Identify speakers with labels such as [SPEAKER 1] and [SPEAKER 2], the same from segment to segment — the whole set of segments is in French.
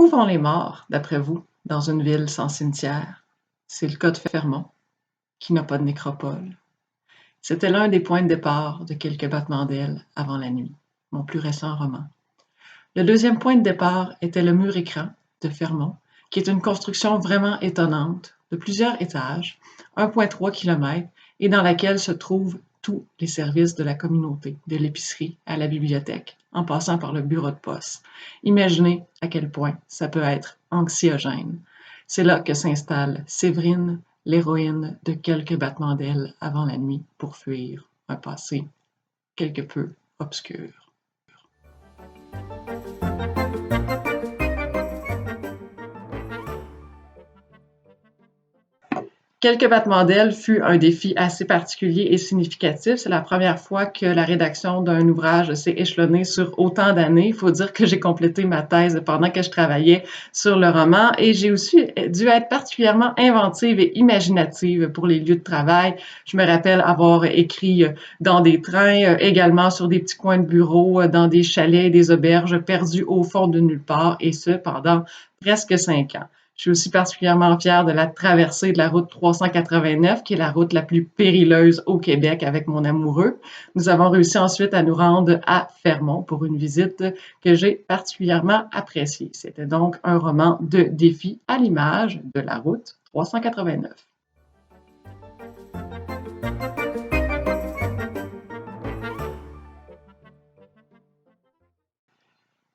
[SPEAKER 1] Où vont les morts, d'après vous, dans une ville sans cimetière? C'est le cas de Fermont, qui n'a pas de nécropole. C'était l'un des points de départ de Quelques battements d'ailes avant la nuit, mon plus récent roman. Le deuxième point de départ était le mur écran de Fermont, qui est une construction vraiment étonnante, de plusieurs étages, 1,3 km, et dans laquelle se trouvent tous les services de la communauté, de l'épicerie à la bibliothèque, en passant par le bureau de poste. Imaginez à quel point ça peut être anxiogène. C'est là que s'installe Séverine, l'héroïne de Quelques battements d'ailes avant la nuit pour fuir un passé quelque peu obscur. Quelques battements d'ailes fut un défi assez particulier et significatif. C'est la première fois que la rédaction d'un ouvrage s'est échelonnée sur autant d'années. Il faut dire que j'ai complété ma thèse pendant que je travaillais sur le roman et j'ai aussi dû être particulièrement inventive et imaginative pour les lieux de travail. Je me rappelle avoir écrit dans des trains, également sur des petits coins de bureau, dans des chalets et des auberges perdus au fond de nulle part, et ce pendant presque 5 ans. Je suis aussi particulièrement fière de la traversée de la route 389, qui est la route la plus périleuse au Québec avec mon amoureux. Nous avons réussi ensuite à nous rendre à Fermont pour une visite que j'ai particulièrement appréciée. C'était donc un roman de défi à l'image de la route 389.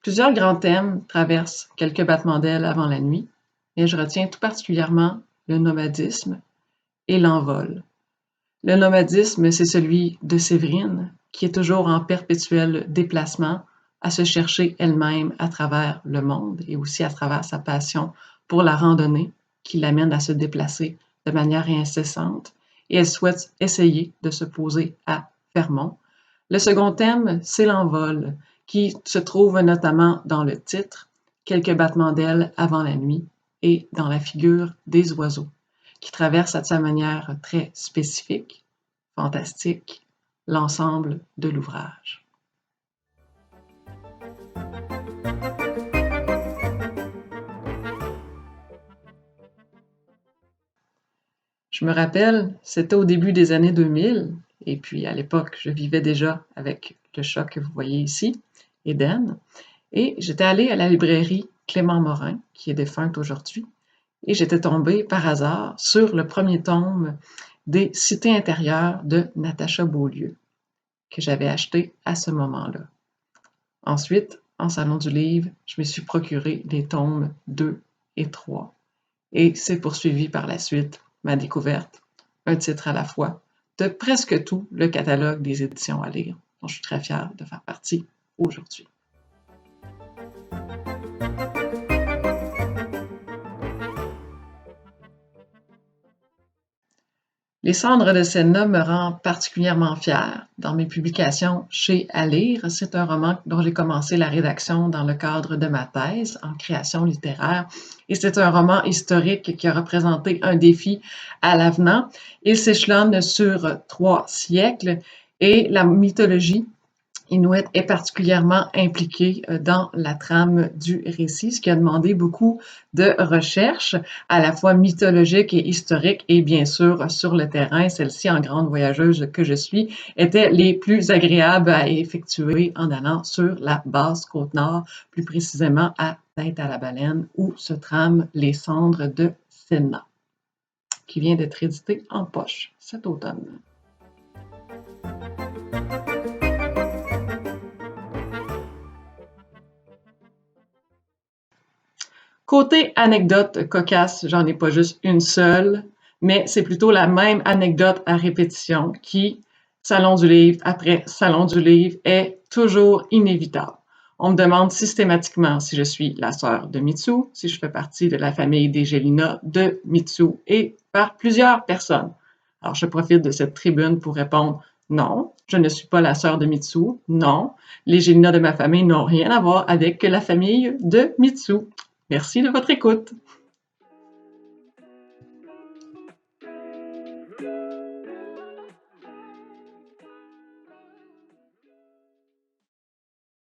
[SPEAKER 1] Plusieurs grands thèmes traversent Quelques battements d'ailes avant la nuit, mais je retiens tout particulièrement le nomadisme et l'envol. Le nomadisme, c'est celui de Séverine, qui est toujours en perpétuel déplacement, à se chercher elle-même à travers le monde et aussi à travers sa passion pour la randonnée, qui l'amène à se déplacer de manière incessante, et elle souhaite essayer de se poser à Fermont. Le second thème, c'est l'envol, qui se trouve notamment dans le titre, Quelques battements d'ailes avant la nuit, et dans la figure des oiseaux, qui traversent de sa manière très spécifique, fantastique, l'ensemble de l'ouvrage. Je me rappelle, c'était au début des années 2000, et puis à l'époque, je vivais déjà avec le chat que vous voyez ici, Eden, et j'étais allée à la librairie Clément Morin, qui est défunte aujourd'hui, et j'étais tombée par hasard sur le premier tome des Cités intérieures de Natacha Beaulieu, que j'avais acheté à ce moment-là. Ensuite, en salon du livre, je me suis procuré les tomes 2 et 3, et s'est poursuivi par la suite ma découverte, un titre à la fois, de presque tout le catalogue des éditions à lire, dont je suis très fière de faire partie aujourd'hui. Les cendres de Senna me rend particulièrement fière. Dans mes publications chez À lire, c'est un roman dont j'ai commencé la rédaction dans le cadre de ma thèse en création littéraire. Et c'est un roman historique qui a représenté un défi à l'avenant. Il s'échelonne sur 3 siècles et la mythologie Inuit est particulièrement impliqué dans la trame du récit, ce qui a demandé beaucoup de recherches, à la fois mythologiques et historiques, et bien sûr sur le terrain. Celle-ci, en grande voyageuse que je suis, étaient les plus agréables à effectuer en allant sur la basse Côte-Nord, plus précisément à Tête-à-la-Baleine, où se trament les cendres de Senna, qui vient d'être édité en poche cet automne. Côté anecdote cocasse, j'en ai pas juste une seule, mais c'est plutôt la même anecdote à répétition qui, salon du livre après salon du livre, est toujours inévitable. On me demande systématiquement si je suis la sœur de Mitsu, si je fais partie de la famille des Gélinas de Mitsu, et par plusieurs personnes. Alors, je profite de cette tribune pour répondre non, je ne suis pas la sœur de Mitsu, non, les Gélinas de ma famille n'ont rien à voir avec la famille de Mitsu. Merci de votre écoute.